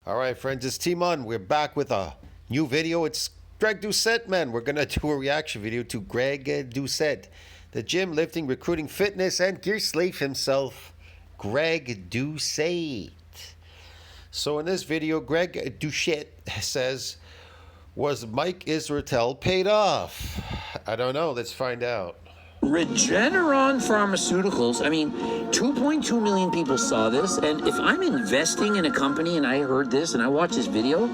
All right, friends, it's Timon. We're back with a new video. It's Greg Doucette, man. We're going to do a reaction video to Greg Doucette, the gym, lifting, recruiting, fitness, and gear slave himself, Greg Doucette. So in this video, Greg Doucette says, was Mike Isreatel paid off? I don't know. Let's find out. Regeneron Pharmaceuticals, 2.2 million people saw this, and if I'm investing in a company and I heard this and I watch this video,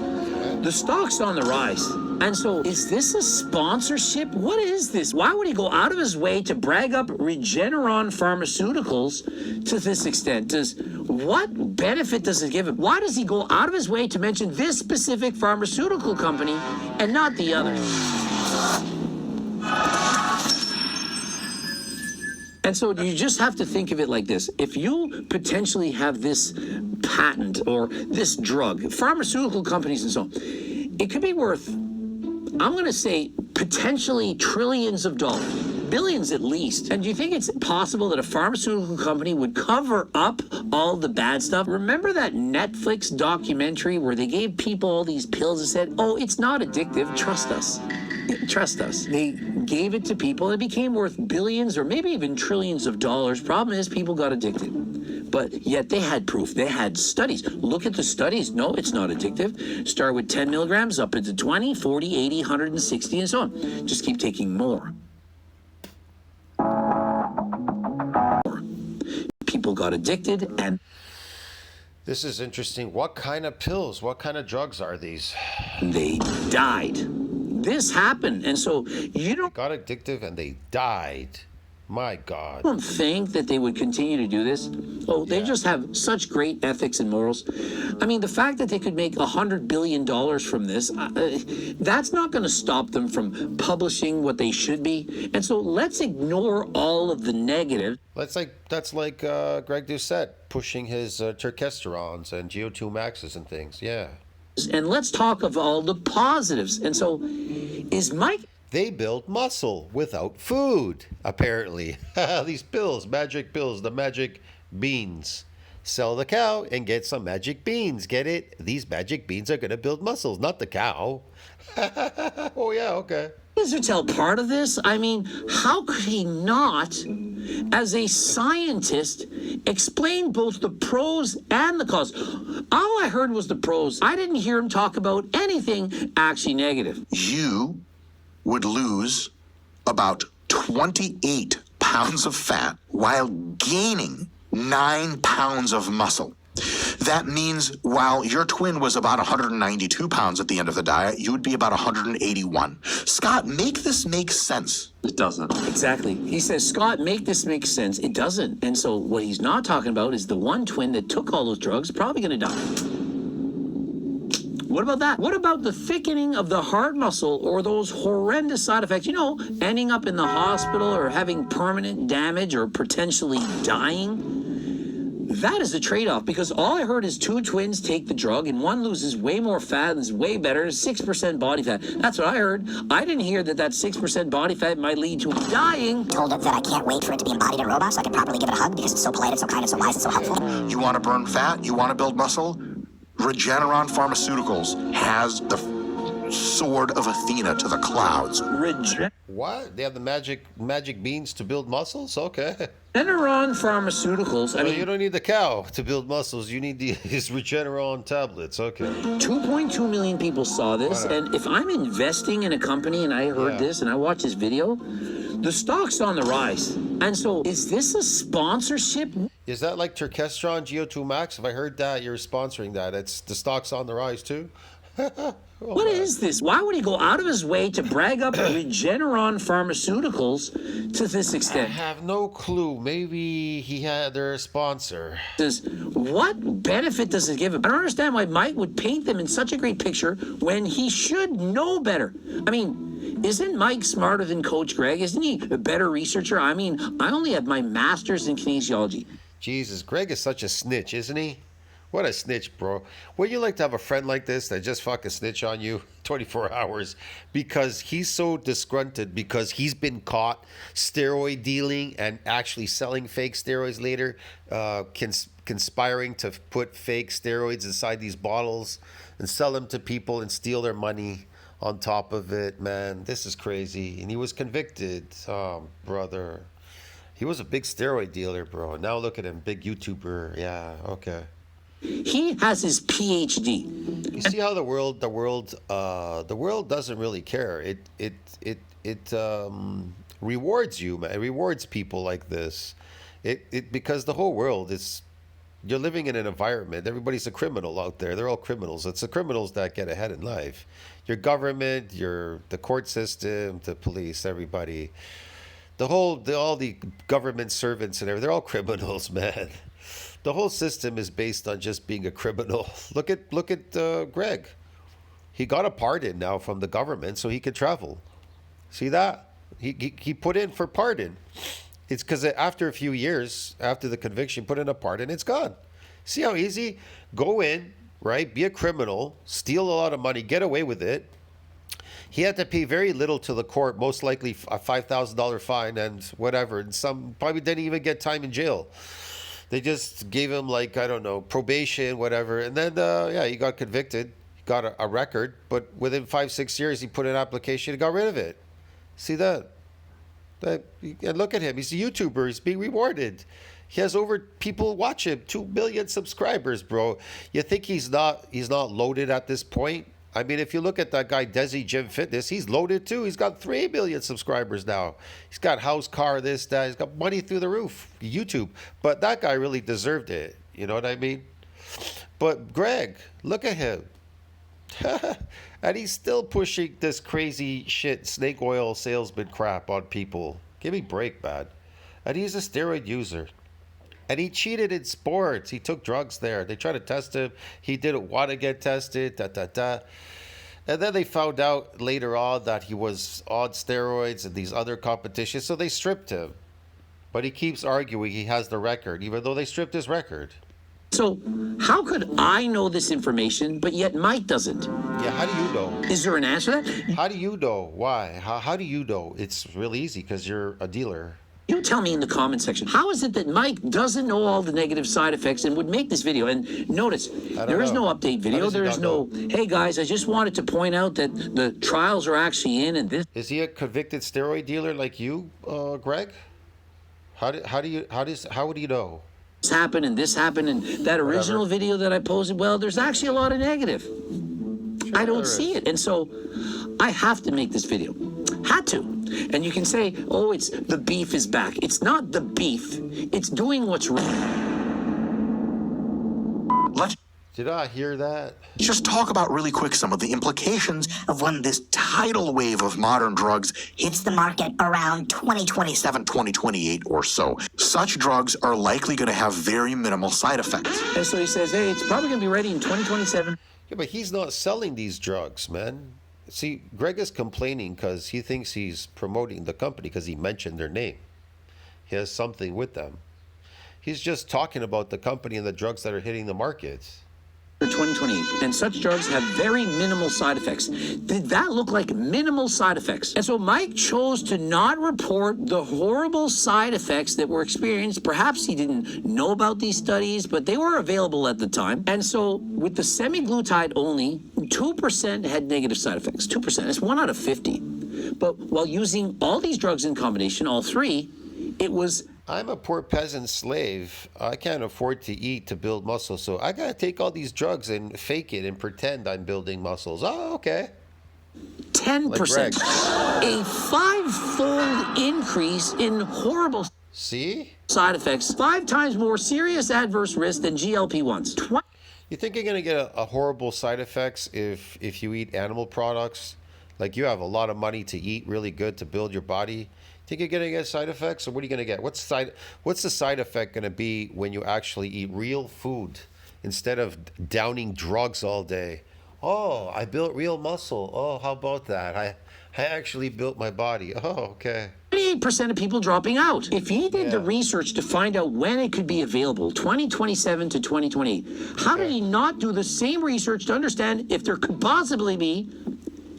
the stock's on the rise. And so, is this a sponsorship? What is this? Why would he go out of his way to brag up Regeneron Pharmaceuticals to this extent? What benefit does it give him? Why does he go out of his way to mention this specific pharmaceutical company and not the other? And so you just have to think of it like this. If you potentially have this patent or this drug, pharmaceutical companies and so on, it could be worth, I'm going to say, potentially trillions of dollars, billions at least. And do you think it's possible that a pharmaceutical company would cover up all the bad stuff? Remember that Netflix documentary where they gave people all these pills and said, oh, it's not addictive, trust us. Trust us. They gave it to people. It became worth billions or maybe even trillions of dollars. Problem is, people got addicted. But yet they had proof. They had studies. Look at the studies. No, it's not addictive. Start with 10 milligrams up into 20, 40, 80, 160, and so on. Just keep taking more. People got addicted and... This is interesting. What kind of pills, what kind of drugs are these? They died. This happened, and so you don't... Got addictive and they died. My God. I don't think that they would continue to do this. Oh, they just have such great ethics and morals. The fact that they could make $100 billion from this, that's not going to stop them from publishing what they should be. And so let's ignore all of the negative. That's like Greg Doucette pushing his terkesterons and GO2 maxes and things. Yeah. And let's talk of all the positives. And so is Mike... They build muscle without food, apparently. These pills, magic pills, the magic beans. Sell the cow and get some magic beans. Get it? These magic beans are going to build muscles, not the cow. Oh, yeah, okay. Isreatel part of this? How could he not, as a scientist, explain both the pros and the cons? All I heard was the pros. I didn't hear him talk about anything actually negative. You would lose about 28 pounds of fat while gaining 9 pounds of muscle. That means while your twin was about 192 pounds at the end of the diet, you would be about 181. Scott, make this make sense. It doesn't. Exactly. He says, Scott, make this make sense. It doesn't. And so what he's not talking about is the one twin that took all those drugs, probably going to die. What about that? What about the thickening of the heart muscle or those horrendous side effects? Ending up in the hospital or having permanent damage or potentially dying? That is a trade-off, because all I heard is 2 twins take the drug and one loses way more fat and is way better, 6% body fat. That's what I heard. I didn't hear that 6% body fat might lead to dying. Told it that I can't wait for it to be embodied in a robot so I can properly give it a hug because it's so polite, it's so kind, it's so wise, it's so helpful. You want to burn fat? You want to build muscle? Regeneron Pharmaceuticals has the sword of Athena to the clouds. What? They have the magic beans to build muscles? Okay. Regeneron Pharmaceuticals, you don't need the cow to build muscles. You need these Regeneron tablets. Okay. 2.2 million people saw this, and if I'm investing in a company and I heard this and I watch this video, the stock's on the rise. And so, is this a sponsorship? Is that like terkesterone GO2 max? If I heard that, you're sponsoring that. It's the stock's on the rise too. What is this? Why would he go out of his way to brag up Regeneron Pharmaceuticals to this extent? I have no clue. Maybe they're a sponsor. What benefit does it give him? I don't understand why Mike would paint them in such a great picture when he should know better. Isn't Mike smarter than Coach Greg? Isn't he a better researcher? I only have my master's in kinesiology. Jesus, Greg is such a snitch, isn't he? What a snitch, bro. Would you like to have a friend like this that just fucking snitch on you 24 hours because he's so disgruntled because he's been caught steroid dealing and actually selling fake steroids later, can conspiring to put fake steroids inside these bottles and sell them to people and steal their money on top of it, man. This is crazy. And he was convicted. Oh, brother. He was a big steroid dealer, bro. Now look at him, big YouTuber. Yeah, okay. He has his PhD. You see how the world doesn't really care. It rewards you, man. It rewards people like this. It because the whole world is, you're living in an environment. Everybody's a criminal out there. They're all criminals. It's the criminals that get ahead in life. Your government, the court system, the police, everybody. All the government servants and everything, they're all criminals, man. The whole system is based on just being a criminal. Look at Greg. He got a pardon now from the government so he could travel. See that? He put in for pardon. It's because after a few years, after the conviction, put in a pardon, it's gone. See how easy? Go in, right? Be a criminal, steal a lot of money, get away with it. He had to pay very little to the court, most likely a $5,000 fine and whatever. And some probably didn't even get time in jail. They just gave him, like, I don't know, probation, whatever. And then, he got convicted. He got a record. But within 5-6 years, he put in an application and got rid of it. See that? And look at him. He's a YouTuber. He's being rewarded. He has people watch him. 2 million subscribers, bro. You think he's not loaded at this point? I mean, if you look at that guy, Desi Gym Fitness, he's loaded too. He's got 3 million subscribers now. He's got house, car, this, that. He's got money through the roof. YouTube. But that guy really deserved it. You know what I mean? But Greg, look at him. And he's still pushing this crazy shit, snake oil salesman crap on people. Give me a break, man. And he's a steroid user. And he cheated in sports. He took drugs there. They tried to test him. He didn't want to get tested. And then they found out later on that he was on steroids and these other competitions. So they stripped him. But he keeps arguing he has the record, even though they stripped his record. So how could I know this information, but yet Mike doesn't? Yeah, how do you know? Is there an answer to that? How do you know? Why? How do you know? It's really easy because you're a dealer. You tell me in the comment section. How is it that Mike doesn't know all the negative side effects and would make this video? And notice, there is no update video. There is no, hey guys, I just wanted to point out that the trials are actually in and this. Is he a convicted steroid dealer like you, Greg? How would you know? This happened and this happened and that original video that I posted, well, there's actually a lot of negative. Sure, I don't see it. And so I have to make this video. Had to. And you can say, oh, it's the beef is back. It's not the beef. It's doing what's wrong. Did I hear that? Just talk about really quick some of the implications of when this tidal wave of modern drugs Hits the market around 2027, 2028 or so. Such drugs are likely going to have very minimal side effects. And so he says, hey, it's probably going to be ready in 2027. Yeah, but he's not selling these drugs, man. See, Greg is complaining because he thinks he's promoting the company because he mentioned their name. He has something with them. He's just talking about the company and the drugs that are hitting the markets. 2028, and such drugs have very minimal side effects. Did that look like minimal side effects? And so Mike chose to not report the horrible side effects that were experienced. Perhaps he didn't know about these studies, but they were available at the time. And so with the semaglutide only, 2% had negative side effects. 2%, it's 1 out of 50. But while using all these drugs in combination, all three, it was... I'm a poor peasant slave. I can't afford to eat to build muscle, so I gotta take all these drugs and fake it and pretend I'm building muscles. Oh, okay. 10%. A 5-fold increase in horrible side effects. 5 times more serious adverse risk than GLP-1s. You think you're gonna get a horrible side effects if you eat animal products? Like you have a lot of money to eat really good to build your body. Think you're gonna get side effects, or what are you gonna get? What's the side effect gonna be when you actually eat real food instead of downing drugs all day? Oh, I built real muscle. Oh, how about that? I actually built my body. Oh, okay. 28% of people dropping out. If he did the research to find out when it could be available, 2027 to 2028, how did he not do the same research to understand if there could possibly be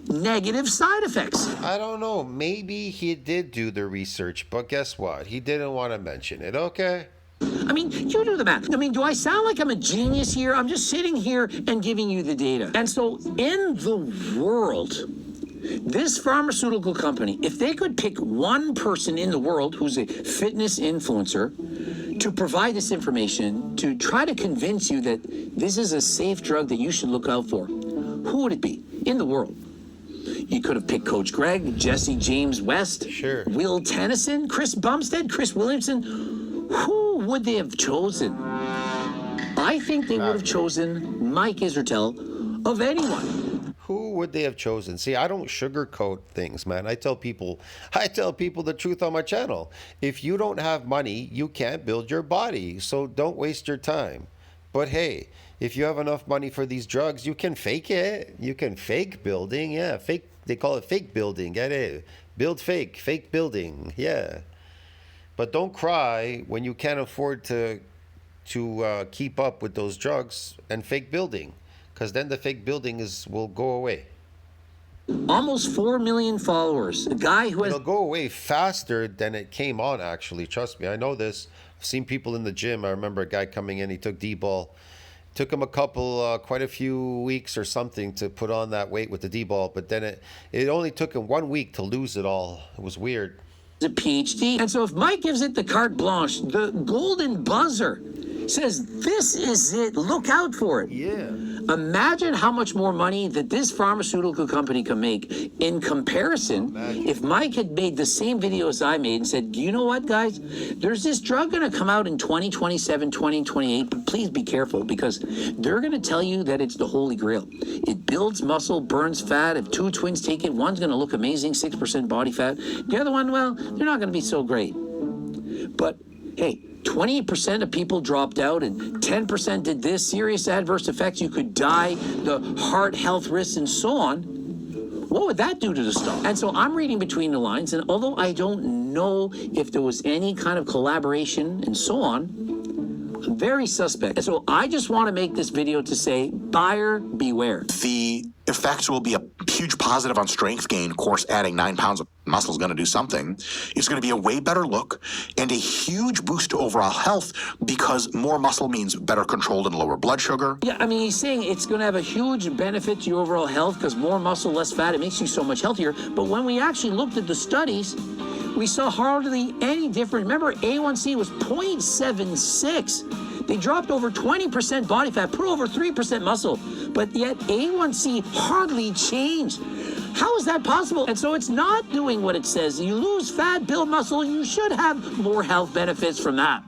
negative side effects? I don't know. Maybe he did do the research, but guess what? He didn't want to mention it. Okay. I mean, you do the math. I mean, do I sound like I'm a genius here? I'm just sitting here and giving you the data. And so in the world, this pharmaceutical company, if they could pick one person in the world who's a fitness influencer to provide this information, to try to convince you that this is a safe drug that you should look out for, who would it be in the world? You could have picked Coach Greg, Jesse James West, Sure. Will Tennyson, Chris Bumstead, Chris Williamson. Who would they have chosen? I think they would have chosen Mike Isreatel of anyone. Who would they have chosen? See, I don't sugarcoat things, man. I tell people the truth on my channel. If you don't have money, you can't build your body. So don't waste your time. But hey, if you have enough money for these drugs, you can fake it. You can fake building. Yeah, fake. They call it fake building. Get it? Build fake building. Yeah. But don't cry when you can't afford to keep up with those drugs and fake building, because then the fake building will go away. Almost 4 million followers. A guy who has It'll go away faster than it came on, actually. Trust me, I know this. I've seen people in the gym. I remember a guy coming in, he took D-ball. Took him quite a few weeks or something to put on that weight with the D-ball, but then it only took him 1 week to lose it all. It was weird. a PhD. And so if Mike gives it the carte blanche, the golden buzzer, says, this is it, look out for it. Yeah. Imagine how much more money that this pharmaceutical company can make in comparison. If Mike had made the same videos I made and said, you know what, guys, there's this drug going to come out in 2027, 2028, but please be careful because they're going to tell you that it's the holy grail. It builds muscle, burns fat. If two twins take it, one's going to look amazing, 6% body fat. The other one, well, they're not going to be so great. But hey, 20% of people dropped out and 10% did this, serious adverse effects, you could die, the heart health risks and so on. What would that do to the stock? And so I'm reading between the lines, and although I don't know if there was any kind of collaboration and so on, I'm very suspect. And so I just want to make this video to say, buyer beware. The effects will be a huge positive on strength gain. Of course, adding 9 pounds of muscle is going to do something. It's going to be a way better look and a huge boost to overall health because more muscle means better controlled and lower blood sugar. Yeah, I mean, he's saying it's going to have a huge benefit to your overall health because more muscle, less fat, it makes you so much healthier. But when we actually looked at the studies, we saw hardly any difference. Remember, A1C was 0.76. They dropped over 20% body fat, put over 3% muscle, but yet A1C hardly changed. How is that possible? And so it's not doing what it says. You lose fat, build muscle, you should have more health benefits from that.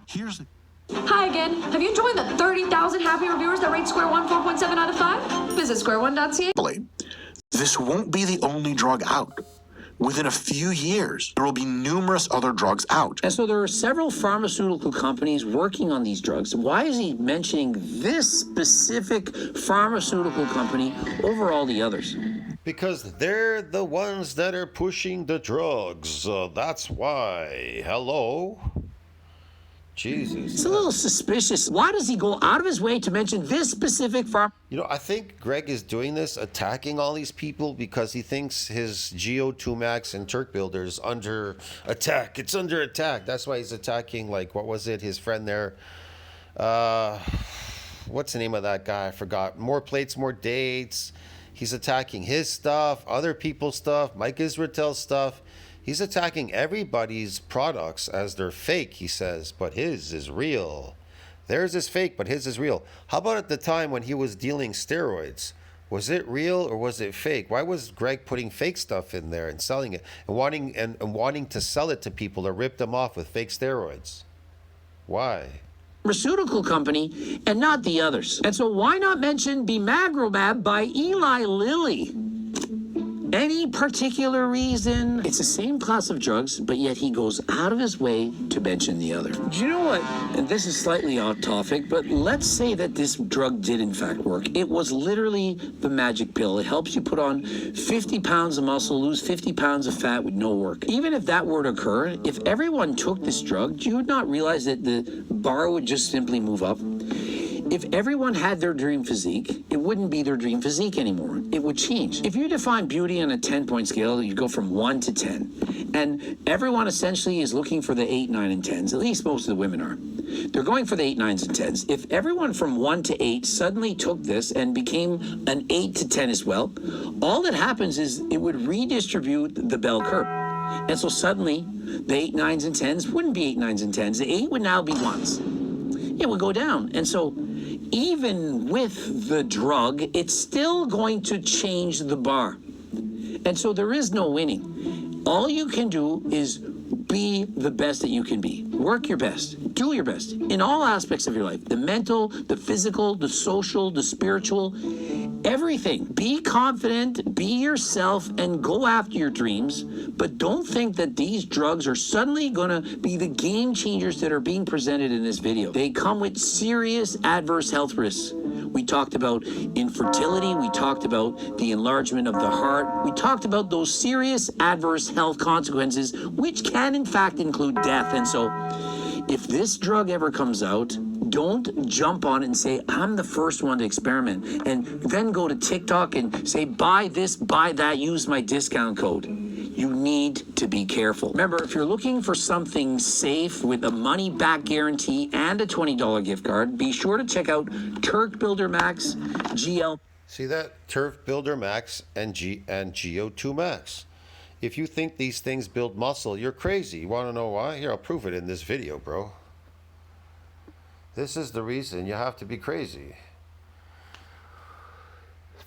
Hi again. Have you joined the 30,000 happy reviewers that rate Square One 4.7 out of 5? Visit squareone.ca. This won't be the only drug out. Within a few years, there will be numerous other drugs out. And so there are several pharmaceutical companies working on these drugs. Why is he mentioning this specific pharmaceutical company over all the others? Because they're the ones that are pushing the drugs. That's why. Hello? Jesus. It's a little suspicious. Why does he go out of his way to mention this specific farm? You know, I think Greg is doing this, attacking all these people because he thinks his Geo2 Max and Turk Builder is under attack. It's under attack. That's why he's attacking, like, what was it? His friend there. What's the name of that guy? I forgot. More plates, more dates. He's attacking his stuff, other people's stuff, Mike Isreatel stuff. He's attacking everybody's products as they're fake, he says, but his is real. Theirs is fake, but his is real. How about at the time when he was dealing steroids? Was it real or was it fake? Why was Greg putting fake stuff in there and selling it and wanting to sell it to people or rip them off with fake steroids? Why? Pharmaceutical company and not the others. And so why not mention Bimagrumab by Eli Lilly? Any particular reason? It's the same class of drugs, but yet he goes out of his way to mention the other. Do you know what? And this is slightly off topic, but let's say that this drug did in fact work. It was literally the magic pill. It helps you put on 50 pounds of muscle, lose 50 pounds of fat with no work. Even if that were to occur, if everyone took this drug, do you not realize that the bar would just simply move up? If everyone had their dream physique, it wouldn't be their dream physique anymore. It would change. If you define beauty on a 10-point scale, you go from 1 to 10. And everyone essentially is looking for the 8, 9, and 10s. At least most of the women are. They're going for the 8, 9s, and 10s. If everyone from 1 to 8 suddenly took this and became an 8 to 10 as well, all that happens is it would redistribute the bell curve. And so suddenly, the 8, 9s, and 10s wouldn't be 8, 9s, and 10s. The 8 would now be 1s. It would go down. And so even with the drug, it's still going to change the bar. And so there is no winning. All you can do is be the best that you can be. Work your best. Do your best in all aspects of your life. The mental, the physical, the social, the spiritual, everything. Be confident, be yourself, and go after your dreams. But don't think that these drugs are suddenly going to be the game changers that are being presented in this video. They come with serious adverse health risks. We talked about infertility. We talked about the enlargement of the heart. We talked about those serious adverse health consequences, which can in fact include death. And so if this drug ever comes out, don't jump on it and say, I'm the first one to experiment, and then go to TikTok and say, buy this, buy that, use my discount code. You need to be careful. Remember, if you're looking for something safe with a money-back guarantee and a $20 gift card, be sure to check out Turk Builder Max GL. See that? Turf Builder Max and GO2 Max. If you think these things build muscle, you're crazy. You want to know why? Here, I'll prove it in this video, bro. This is the reason you have to be crazy.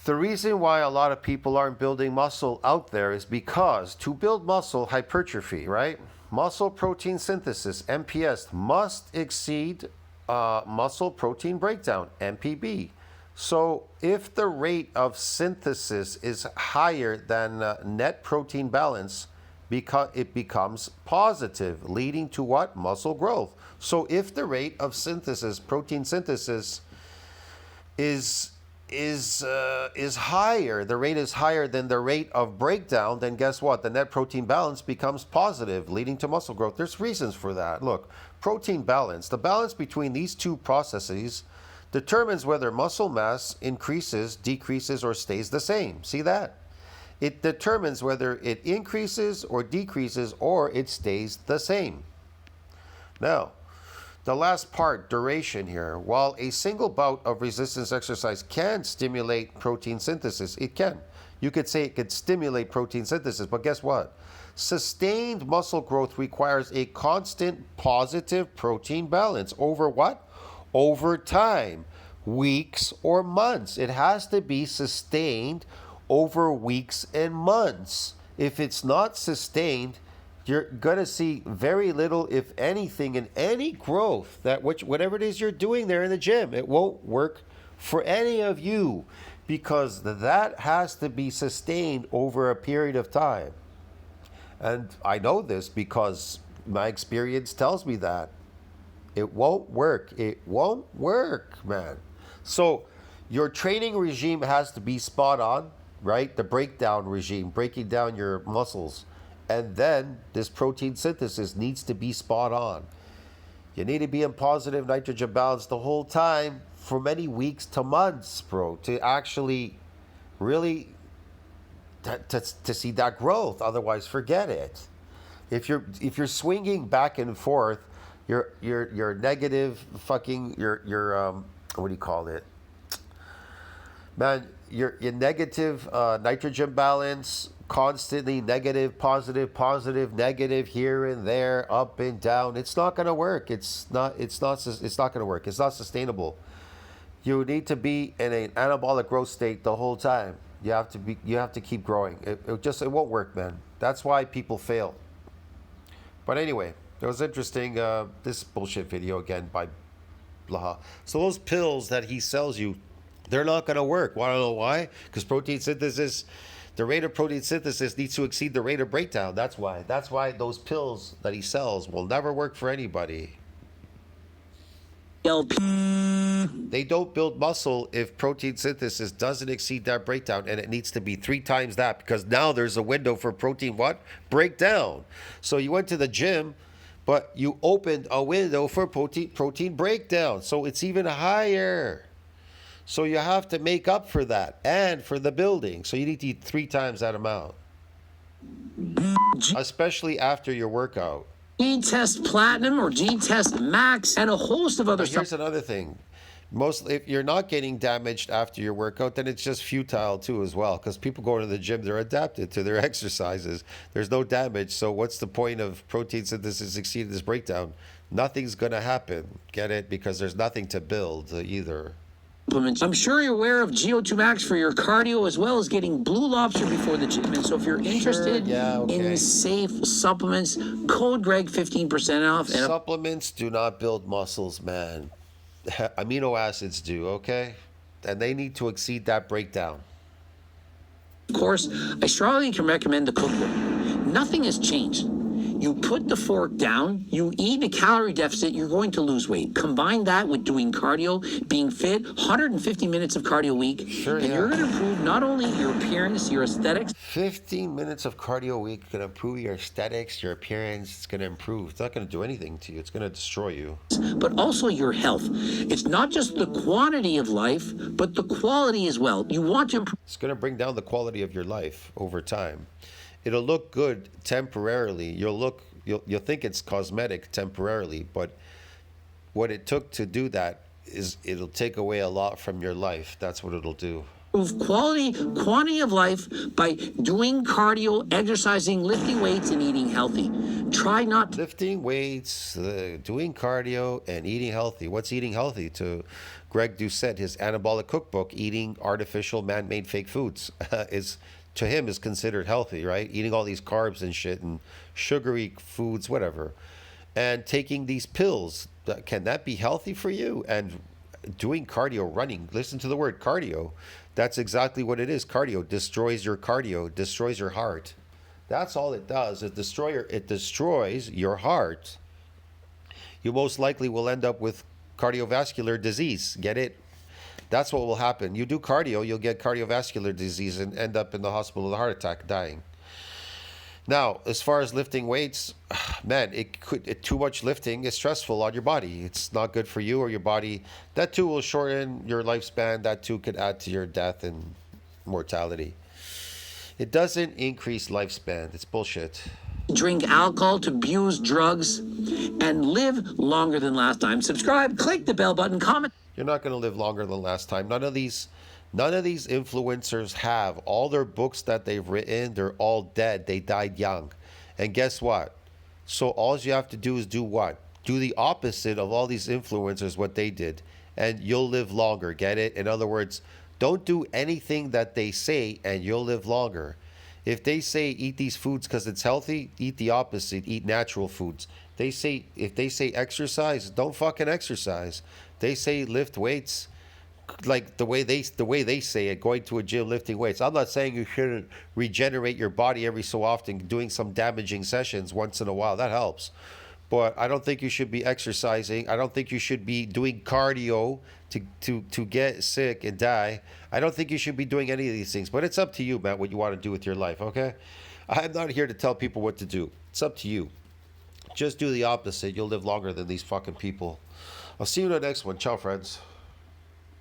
The reason why a lot of people aren't building muscle out there is because to build muscle, hypertrophy, right? Muscle protein synthesis, MPS, must exceed muscle protein breakdown, MPB. So if the rate of synthesis is higher than net protein balance, it becomes positive, leading to what? Muscle growth. So if the rate of synthesis, protein synthesis, is higher, the rate is higher than the rate of breakdown, then guess what? The net protein balance becomes positive, leading to muscle growth. There's reasons for that. Look, protein balance, the balance between these two processes determines whether muscle mass increases, decreases, or stays the same. See that? It determines whether it increases or decreases or it stays the same. Now, the last part, duration here. While a single bout of resistance exercise can stimulate protein synthesis, it can. You could say it could stimulate protein synthesis, but guess what? Sustained muscle growth requires a constant positive protein balance over what? Over time, weeks or months. It has to be sustained over weeks and months. If it's not sustained, you're going to see very little, if anything, in any growth. Whatever it is you're doing there in the gym, it won't work for any of you because that has to be sustained over a period of time. And I know this because my experience tells me that. It won't work. It won't work, man. So your training regime has to be spot on, right? The breakdown regime, breaking down your muscles. And then this protein synthesis needs to be spot on. You need to be in positive nitrogen balance the whole time for many weeks to months, bro, to actually really to see that growth. Otherwise, forget it. If you're swinging back and forth, you're negative fucking your what do you call it? Man, your negative nitrogen balance, constantly negative, positive, negative here and there, up and down. It's not going to work. It's not going to work. It's not sustainable. You need to be in an anabolic growth state the whole time. You have to keep growing. It won't work, man. That's why people fail. But anyway, it was interesting. This bullshit video again by Blaha. So those pills that he sells you, they're not going to work. Want to know why? Because protein synthesis, the rate of protein synthesis needs to exceed the rate of breakdown. That's why. That's why those pills that he sells will never work for anybody. They don't build muscle if protein synthesis doesn't exceed that breakdown, and it needs to be 3 times that, because now there's a window for protein what? Breakdown. So you went to the gym, but you opened a window for protein breakdown. So it's even higher. So you have to make up for that and for the building. So you need to eat 3 times that amount, especially after your workout. G-Test Platinum or G-Test Max, and a host of other Here's another thing. Mostly, if you're not getting damaged after your workout, then it's just futile too as well. Because people go to the gym, they're adapted to their exercises. There's no damage. So what's the point of protein synthesis exceeding this breakdown? Nothing's going to happen. Get it? Because there's nothing to build either. supplements. I'm sure you're aware of GO2 Max for your cardio as well as getting Blue Lobster before the gym. And so if you're interested in safe supplements, code Greg 15% off. And supplements do not build muscles, man. Amino acids do, okay? And they need to exceed that breakdown. Of course, I strongly can recommend the cookbook. Nothing has changed. You put the fork down, you eat a calorie deficit, you're going to lose weight. Combine that with doing cardio, being fit, 150 minutes of cardio a week, and you're going to improve not only your appearance, your aesthetics. 15 minutes of cardio a week can improve your aesthetics, your appearance. It's going to improve. It's not going to do anything to you. It's going to destroy you. But also your health. It's not just the quantity of life, but the quality as well. You want to improve. It's going to bring down the quality of your life over time. It'll look good temporarily. You'll think it's cosmetic temporarily, but what it took to do that is it'll take away a lot from your life. That's what it'll do. Improve quantity of life by doing cardio, exercising, lifting weights, and eating healthy. Try not lifting weights, doing cardio, and eating healthy. What's eating healthy to Greg Doucette? His anabolic cookbook, eating artificial, man-made, fake foods, is to him is considered healthy, right? Eating all these carbs and shit and sugary foods, whatever, and taking these pills. Can that be healthy for you? And doing cardio, running. Listen to the word cardio. That's exactly what it is. Cardio destroys your cardio, destroys your heart. That's all it does. It destroys your heart. You most likely will end up with cardiovascular disease. Get it? That's what will happen. You do cardio, you'll get cardiovascular disease and end up in the hospital with a heart attack, dying. Now, as far as lifting weights, man, too much lifting is stressful on your body. It's not good for you or your body. That too will shorten your lifespan. That too could add to your death and mortality. It doesn't increase lifespan. It's bullshit. Drink alcohol, to abuse drugs, and live longer than last time. Subscribe, click the bell button, comment. You're not going to live longer than last time. None of these influencers have. All their books that they've written, they're all dead. They died young. And guess what? So all you have to do is do what? Do the opposite of all these influencers, what they did. And you'll live longer. Get it? In other words, don't do anything that they say and you'll live longer. If they say eat these foods because it's healthy, eat the opposite. Eat natural foods. If they say exercise, don't fucking exercise. They say lift weights, like the way they say it, going to a gym lifting weights. I'm not saying you shouldn't regenerate your body every so often, doing some damaging sessions once in a while. That helps. But I don't think you should be exercising. I don't think you should be doing cardio to get sick and die. I don't think you should be doing any of these things. But it's up to you, man, what you want to do with your life, okay? I'm not here to tell people what to do. It's up to you. Just do the opposite. You'll live longer than these fucking people. I'll see you in the next one. Ciao, friends.